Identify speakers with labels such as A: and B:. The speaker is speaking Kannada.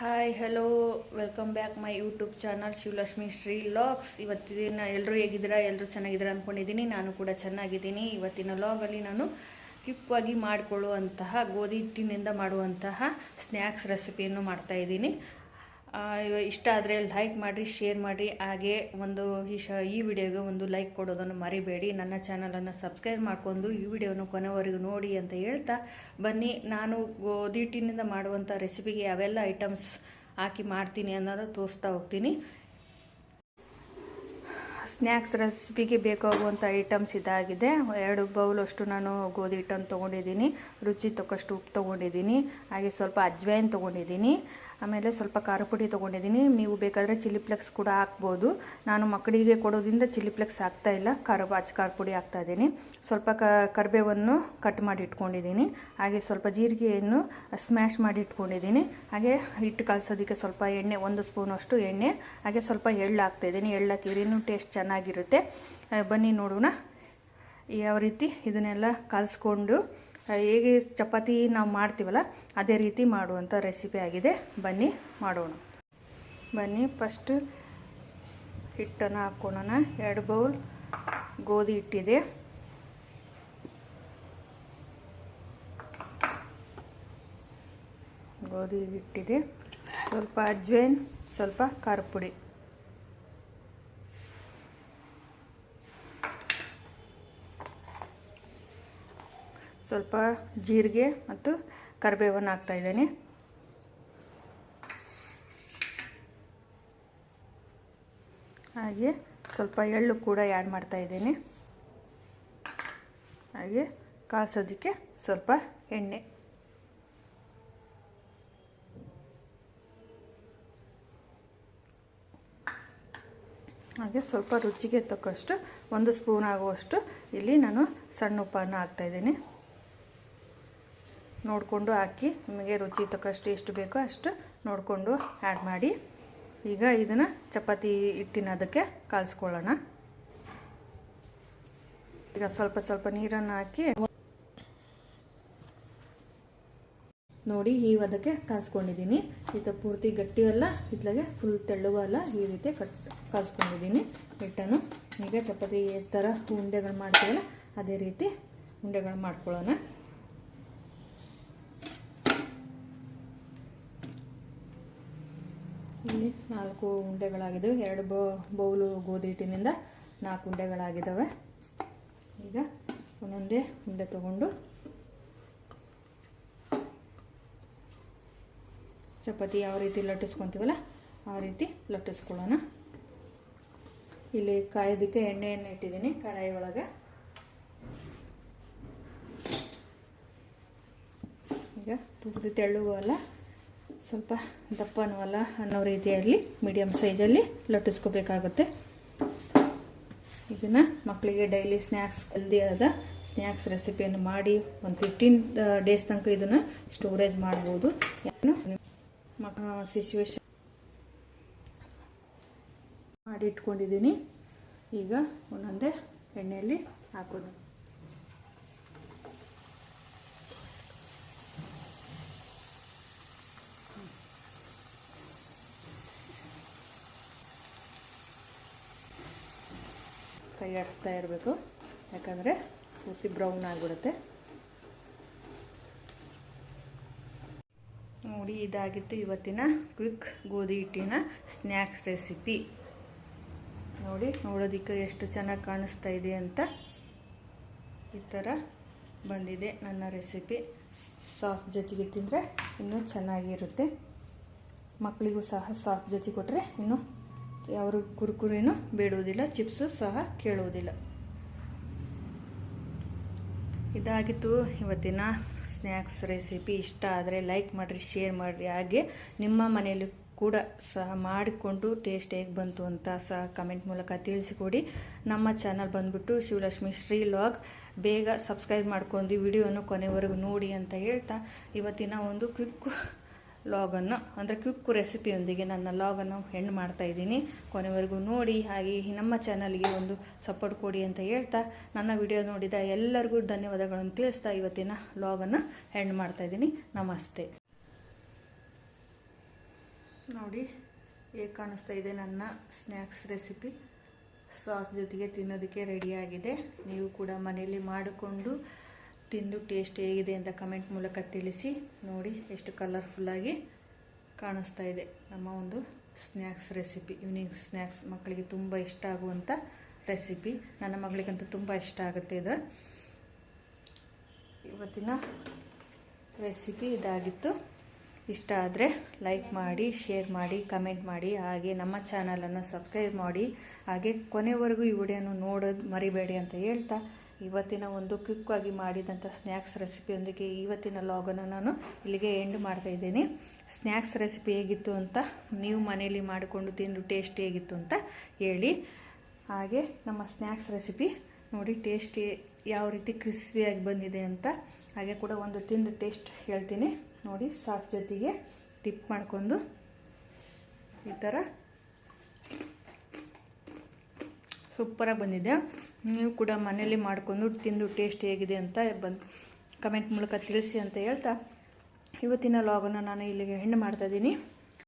A: Hi hello welcome back my YouTube channel Shivalakshmi Shri vlogs. ಇವತ್ತಿನ ಎಲ್ಲರೂ ಹೇಗಿದ್ದೀರಾ? ಎಲ್ಲರೂ ಚೆನ್ನಾಗಿದ್ದೀರಾ ಅಂದ್ಕೊಂಡಿದ್ದೀನಿ. ನಾನು ಕೂಡ ಚೆನ್ನಾಗಿದ್ದೀನಿ. ಇವತ್ತಿನ ಲಾಗಲ್ಲಿ ನಾನು ಕ್ವಿಕ್ಕಾಗಿ ಮಾಡಿಕೊಳ್ಳುವಂತಹ ಗೋಧಿ ಹಿಟ್ಟಿನಿಂದ ಮಾಡುವಂತಹ ಸ್ನ್ಯಾಕ್ಸ್ ರೆಸಿಪಿಯನ್ನು ಮಾಡ್ತಾಯಿದ್ದೀನಿ. ಇಷ್ಟ ಆದರೆ ಲೈಕ್ ಮಾಡಿರಿ, ಶೇರ್ ಮಾಡಿರಿ. ಹಾಗೆ ಈ ವಿಡಿಯೋಗೆ ಒಂದು ಲೈಕ್ ಕೊಡೋದನ್ನು ಮರಿಬೇಡಿ. ನನ್ನ ಚಾನಲನ್ನು ಸಬ್ಸ್ಕ್ರೈಬ್ ಮಾಡಿಕೊಂಡು ಈ ವಿಡಿಯೋನ ಕೊನೆವರೆಗೂ ನೋಡಿ ಅಂತ ಹೇಳ್ತಾ ಬನ್ನಿ, ನಾನು ಗೋಧಿ ಹಿಟ್ಟಿನಿಂದ ಮಾಡುವಂಥ ರೆಸಿಪಿಗೆ ಯಾವೆಲ್ಲ ಐಟಮ್ಸ್ ಹಾಕಿ ಮಾಡ್ತೀನಿ ಅನ್ನೋದು ತೋರಿಸ್ತಾ ಹೋಗ್ತೀನಿ. ಸ್ನ್ಯಾಕ್ಸ್ ರೆಸಿಪಿಗೆ ಬೇಕಾಗುವಂಥ ಐಟಮ್ಸ್ ಇದಾಗಿದೆ. 2 ಬೌಲಷ್ಟು ನಾನು ಗೋಧಿ ಹಿಟ್ಟನ್ನು ತೊಗೊಂಡಿದ್ದೀನಿ, ರುಚಿ ತಕ್ಕಷ್ಟು ಉಪ್ಪು ತೊಗೊಂಡಿದ್ದೀನಿ, ಹಾಗೆ ಸ್ವಲ್ಪ ಅಜ್ವೈನ್ ತೊಗೊಂಡಿದ್ದೀನಿ, ಆಮೇಲೆ ಸ್ವಲ್ಪ ಖಾರ ಪುಡಿ ತೊಗೊಂಡಿದ್ದೀನಿ. ನೀವು ಬೇಕಾದರೆ ಚಿಲ್ಲಿ ಫ್ಲೆಕ್ಸ್ ಕೂಡ ಹಾಕ್ಬೋದು. ನಾನು ಮಕ್ಕಳಿಗೆ ಕೊಡೋದ್ರಿಂದ ಚಿಲ್ಲಿ ಫ್ಲೆಕ್ಸ್ ಹಾಕ್ತಾಯಿಲ್ಲ, ಖಾರ ಪುಡಿ ಹಾಕ್ತಾಯಿದ್ದೀನಿ. ಸ್ವಲ್ಪ ಕರಿಬೇವನ್ನು ಕಟ್ ಮಾಡಿ ಇಟ್ಕೊಂಡಿದ್ದೀನಿ, ಹಾಗೆ ಸ್ವಲ್ಪ ಜೀರಿಗೆಯನ್ನು ಸ್ಮ್ಯಾಶ್ ಮಾಡಿ ಇಟ್ಕೊಂಡಿದ್ದೀನಿ. ಹಾಗೆ ಹಿಟ್ಟು ಕಲಸೋದಕ್ಕೆ ಸ್ವಲ್ಪ ಎಣ್ಣೆ, 1 ಸ್ಪೂನಷ್ಟು ಎಣ್ಣೆ, ಹಾಗೆ ಸ್ವಲ್ಪ ಎಳ್ಳು ಹಾಕ್ತಾಯಿದ್ದೀನಿ. ಎಳ್ಳು ಹಾಕಿದ್ರೆ ಇನ್ನೂ ಟೇಸ್ಟ್ ಚೆನ್ನಾಗಿರುತ್ತೆ. ಬನ್ನಿ ನೋಡೋಣ ಯಾವ ರೀತಿ ಇದನ್ನೆಲ್ಲ ಕಲಿಸ್ಕೊಂಡು ಹೇಗೆ ಚಪಾತಿ ನಾವು ಮಾಡ್ತೀವಲ್ಲ ಅದೇ ರೀತಿ ಮಾಡುವಂಥ ರೆಸಿಪಿ ಆಗಿದೆ. ಬನ್ನಿ ಮಾಡೋಣ. ಬನ್ನಿ ಫಸ್ಟ್ ಹಿಟ್ಟನ್ನು ಹಾಕ್ಕೊಳ್ಳೋಣ. 2 ಬೌಲ್ ಗೋಧಿ ಹಿಟ್ಟಿದೆ. ಗೋಧಿ ಹಿಟ್ಟಿದೆ, ಸ್ವಲ್ಪ ಅಜ್ವೈನ್, ಸ್ವಲ್ಪ ಖಾರ ಪುಡಿ, ಸ್ವಲ್ಪ ಜೀರಿಗೆ ಮತ್ತು ಕರಿಬೇವನ್ನು ಹಾಕ್ತಾ ಇದ್ದೇನೆ. ಹಾಗೆ ಸ್ವಲ್ಪ ಎಳ್ಳು ಕೂಡ ಆ್ಯಡ್ ಮಾಡ್ತಾ ಇದ್ದೇನೆ. ಹಾಗೆ ಕಾಸೋದಕ್ಕೆ ಸ್ವಲ್ಪ ಎಣ್ಣೆ, ಹಾಗೆ ಸ್ವಲ್ಪ ರುಚಿಗೆ ತಕ್ಕಷ್ಟು 1 ಸ್ಪೂನ್ ಆಗುವಷ್ಟು ಇಲ್ಲಿ ನಾನು ಸಣ್ಣ ಉಪ್ಪನ್ನು ಹಾಕ್ತಾ ಇದ್ದೇನೆ. ನೋಡಿಕೊಂಡು ಹಾಕಿ, ನಿಮಗೆ ರುಚಿ ತಕ್ಕಷ್ಟು ಎಷ್ಟು ಬೇಕೋ ಅಷ್ಟು ನೋಡಿಕೊಂಡು ಆ್ಯಡ್ ಮಾಡಿ. ಈಗ ಇದನ್ನು ಚಪಾತಿ ಹಿಟ್ಟಿನ ಅದಕ್ಕೆ ಕಾಲ್ಸ್ಕೊಳ್ಳೋಣ. ಈಗ ಸ್ವಲ್ಪ ನೀರನ್ನು ಹಾಕಿ ನೋಡಿ, ಈ ಅದಕ್ಕೆ ಕಾಸ್ಕೊಂಡಿದ್ದೀನಿ. ಇದು ಪೂರ್ತಿ ಗಟ್ಟಿಯಲ್ಲ, ಇತ್ಲಾಗೆ ಫುಲ್ ತೆಳ್ಳಗೂ ಅಲ್ಲ, ಈ ರೀತಿ ಕಾಸ್ಕೊಂಡಿದ್ದೀನಿ ಹಿಟ್ಟನ್ನು. ಈಗ ಚಪಾತಿ ಥರ ಉಂಡೆಗಳು ಮಾಡ್ತೀವಲ್ಲ ಅದೇ ರೀತಿ ಉಂಡೆಗಳು ಮಾಡ್ಕೊಳ್ಳೋಣ. ಇಲ್ಲಿ 4 ಉಂಡೆಗಳಾಗಿದ್ದಾವೆ. 2 ಬೌಲು ಗೋಧಿ ಹಿಟ್ಟಿನಿಂದ 4 ಉಂಡೆಗಳಾಗಿದ್ದಾವೆ. ಈಗ ಒಂದೊಂದೇ ಉಂಡೆ ತಗೊಂಡು ಚಪಾತಿ ಯಾವ ರೀತಿ ಲಟ್ಟಿಸ್ಕೊತೀವಲ್ಲ ಆ ರೀತಿ ಲಟ್ಟಿಸ್ಕೊಳ್ಳೋಣ. ಇಲ್ಲಿ ಕಾಯೋದಕ್ಕೆ ಎಣ್ಣೆಯನ್ನು ಇಟ್ಟಿದ್ದೀನಿ ಕಡಾಯಿ ಒಳಗೆ. ಈಗ ಪೂರ್ತಿ ತೆಳ್ಳಗೂ ಅಲ್ಲ, ಸ್ವಲ್ಪ ದಪ್ಪನೂ ಅಲ್ಲ ಅನ್ನೋ ರೀತಿಯಲ್ಲಿ ಮೀಡಿಯಮ್ ಸೈಜಲ್ಲಿ ಲಟ್ಟಿಸ್ಕೋಬೇಕಾಗುತ್ತೆ. ಇದನ್ನು ಮಕ್ಕಳಿಗೆ ಡೈಲಿ ಹೆಲ್ದಿಯಾದ ಸ್ನ್ಯಾಕ್ಸ್ ರೆಸಿಪಿಯನ್ನು ಮಾಡಿ ಒಂದು 15 ಡೇಸ್ ತನಕ ಇದನ್ನು ಸ್ಟೋರೇಜ್ ಮಾಡ್ಬೋದು. ಸಿಚುವೇಶನ್ ಮಾಡಿ ಇಟ್ಕೊಂಡಿದ್ದೀನಿ. ಈಗ ಒಂದೊಂದೇ ಎಣ್ಣೆಯಲ್ಲಿ ಹಾಕೋದು. ಕೈ ಆಡಿಸ್ತಾ ಇರಬೇಕು, ಯಾಕಂದರೆ ಪೂರ್ತಿ ಬ್ರೌನ್ ಆಗಿಬಿಡುತ್ತೆ. ನೋಡಿ, ಇದಾಗಿತ್ತು ಇವತ್ತಿನ ಕ್ವಿಕ್ ಗೋಧಿ ಹಿಟ್ಟಿನ ಸ್ನ್ಯಾಕ್ಸ್ ರೆಸಿಪಿ. ನೋಡಿ, ನೋಡೋದಕ್ಕೆ ಎಷ್ಟು ಚೆನ್ನಾಗಿ ಕಾಣಿಸ್ತಾ ಇದೆ ಅಂತ. ಈ ಥರ ಬಂದಿದೆ ನನ್ನ ರೆಸಿಪಿ. ಸಾಸ್ ಜೊತೆಗೆ ತಿಂದರೆ ಇನ್ನೂ ಚೆನ್ನಾಗಿರುತ್ತೆ. ಮಕ್ಕಳಿಗೂ ಸಹ ಸಾಸ್ ಜೊತೆ ಕೊಟ್ಟರೆ ಇನ್ನೂ ಅವರು ಕುರ್ಕುರಿನೂ ಬೇಡುವುದಿಲ್ಲ, ಚಿಪ್ಸು ಸಹ ಕೇಳುವುದಿಲ್ಲ. ಇದಾಗಿತ್ತು ಇವತ್ತಿನ ಸ್ನ್ಯಾಕ್ಸ್ ರೆಸಿಪಿ. ಇಷ್ಟ ಆದರೆ ಲೈಕ್ ಮಾಡಿರಿ, ಶೇರ್ ಮಾಡಿರಿ. ಹಾಗೆ ನಿಮ್ಮ ಮನೆಯಲ್ಲಿ ಕೂಡ ಸಹ ಮಾಡಿಕೊಂಡು ಟೇಸ್ಟ್ ಹೇಗೆ ಬಂತು ಅಂತ ಸಹ ಕಮೆಂಟ್ ಮೂಲಕ ತಿಳಿಸಿಕೊಡಿ. ನಮ್ಮ ಚಾನಲ್ ಬಂದುಬಿಟ್ಟು ಶಿವಲಕ್ಷ್ಮಿ ಶ್ರೀ ಲಾಗ್. ಬೇಗ ಸಬ್ಸ್ಕ್ರೈಬ್ ಮಾಡ್ಕೊಂಡು ವಿಡಿಯೋನ ಕೊನೆವರೆಗೂ ನೋಡಿ ಅಂತ ಹೇಳ್ತಾ ಇವತ್ತಿನ ಒಂದು ಕ್ವಿಕ್ ಲಾಗನ್ನು, ಅಂದರೆ ಕ್ವಿಕ್ ರೆಸಿಪಿಯೊಂದಿಗೆ ನನ್ನ ಲಾಗನ್ನು ಎಂಡ್ ಮಾಡ್ತಾ ಇದ್ದೀನಿ. ಕೊನೆವರೆಗೂ ನೋಡಿ, ಹಾಗೆ ನಮ್ಮ ಚಾನಲ್ಗೆ ಒಂದು ಸಪೋರ್ಟ್ ಕೊಡಿ ಅಂತ ಹೇಳ್ತಾ ನನ್ನ ವಿಡಿಯೋ ನೋಡಿದ ಎಲ್ಲರಿಗೂ ಧನ್ಯವಾದಗಳನ್ನು ತಿಳಿಸ್ತಾ ಇವತ್ತಿನ ಲಾಗನ್ನು ಎಂಡ್ ಮಾಡ್ತಾ ಇದ್ದೀನಿ. ನಮಸ್ತೆ. ನೋಡಿ ಹೇಗೆ ಕಾಣಿಸ್ತಾ ಇದೆ ನನ್ನ ಸ್ನ್ಯಾಕ್ಸ್ ರೆಸಿಪಿ. ಸಾಸ್ ಜೊತೆಗೆ ತಿನ್ನೋದಕ್ಕೆ ರೆಡಿಯಾಗಿದೆ. ನೀವು ಕೂಡ ಮನೆಯಲ್ಲಿ ಮಾಡಿಕೊಂಡು ತಿಂದು ಟೇಸ್ಟ್ ಹೇಗಿದೆ ಅಂತ ಕಮೆಂಟ್ ಮೂಲಕ ತಿಳಿಸಿ. ನೋಡಿ ಎಷ್ಟು ಕಲರ್ಫುಲ್ಲಾಗಿ ಕಾಣಿಸ್ತಾ ಇದೆ ನಮ್ಮ ಒಂದು ಸ್ನ್ಯಾಕ್ಸ್ ರೆಸಿಪಿ. ಈವ್ನಿಂಗ್ ಸ್ನ್ಯಾಕ್ಸ್ ಮಕ್ಕಳಿಗೆ ತುಂಬ ಇಷ್ಟ ಆಗುವಂಥ ರೆಸಿಪಿ. ನನ್ನ ಮಗಳಿಗಂತೂ ತುಂಬ ಇಷ್ಟ ಆಗುತ್ತೆ ಇದು. ಇವತ್ತಿನ ರೆಸಿಪಿ ಇದಾಗಿತ್ತು. ಇಷ್ಟ ಆದರೆ ಲೈಕ್ ಮಾಡಿ, ಶೇರ್ ಮಾಡಿ, ಕಮೆಂಟ್ ಮಾಡಿ, ಹಾಗೆ ನಮ್ಮ ಚಾನಲನ್ನು ಸಬ್ಸ್ಕ್ರೈಬ್ ಮಾಡಿ, ಹಾಗೆ ಕೊನೆವರೆಗೂ ಈ ವಿಡಿಯೋನ ನೋಡೋದು ಮರಿಬೇಡಿ ಅಂತ ಹೇಳ್ತಾ, ಇವತ್ತಿನ ಒಂದು ಕ್ವಿಕ್ಕಾಗಿ ಮಾಡಿದಂಥ ಸ್ನ್ಯಾಕ್ಸ್ ರೆಸಿಪಿಯೊಂದಿಗೆ ಇವತ್ತಿನ ಲಾಗನ್ನು ನಾನು ಇಲ್ಲಿಗೆ ಎಂಡ್ ಮಾಡ್ತಾ ಇದ್ದೀನಿ. ಸ್ನ್ಯಾಕ್ಸ್ ರೆಸಿಪಿ ಹೇಗಿತ್ತು ಅಂತ ನೀವು ಮನೆಯಲ್ಲಿ ಮಾಡಿಕೊಂಡು ತಿಂದು ಟೇಸ್ಟ್ ಹೇಗಿತ್ತು ಅಂತ ಹೇಳಿ. ಹಾಗೆ ನಮ್ಮ ಸ್ನ್ಯಾಕ್ಸ್ ರೆಸಿಪಿ ನೋಡಿ ಟೇಸ್ಟ್ ಯಾವ ರೀತಿ ಕ್ರಿಸ್ಪಿಯಾಗಿ ಬಂದಿದೆ ಅಂತ. ಹಾಗೆ ಕೂಡ ಒಂದು ತಿಂದು ಟೇಸ್ಟ್ ಹೇಳ್ತೀನಿ ನೋಡಿ. ಸಾಸ್ ಜೊತೆಗೆ ಡಿಪ್ ಮಾಡ್ಕೊಂಡು ಈ ಥರ ಸೂಪರಾಗಿ ಬಂದಿದೆ. ನೀವು ಕೂಡ ಮನೇಲಿ ಮಾಡಿಕೊಂಡು ತಿಂದು ಟೇಸ್ಟ್ ಹೇಗಿದೆ ಅಂತ ಕಮೆಂಟ್ ಮೂಲಕ ತಿಳಿಸಿ ಅಂತ ಹೇಳ್ತಾ ಇವತ್ತಿನ ಲಾಗನ್ನು ನಾನು ಇಲ್ಲಿಗೆ ಎಂಡ್ ಮಾಡ್ತಾಯಿದ್ದೀನಿ.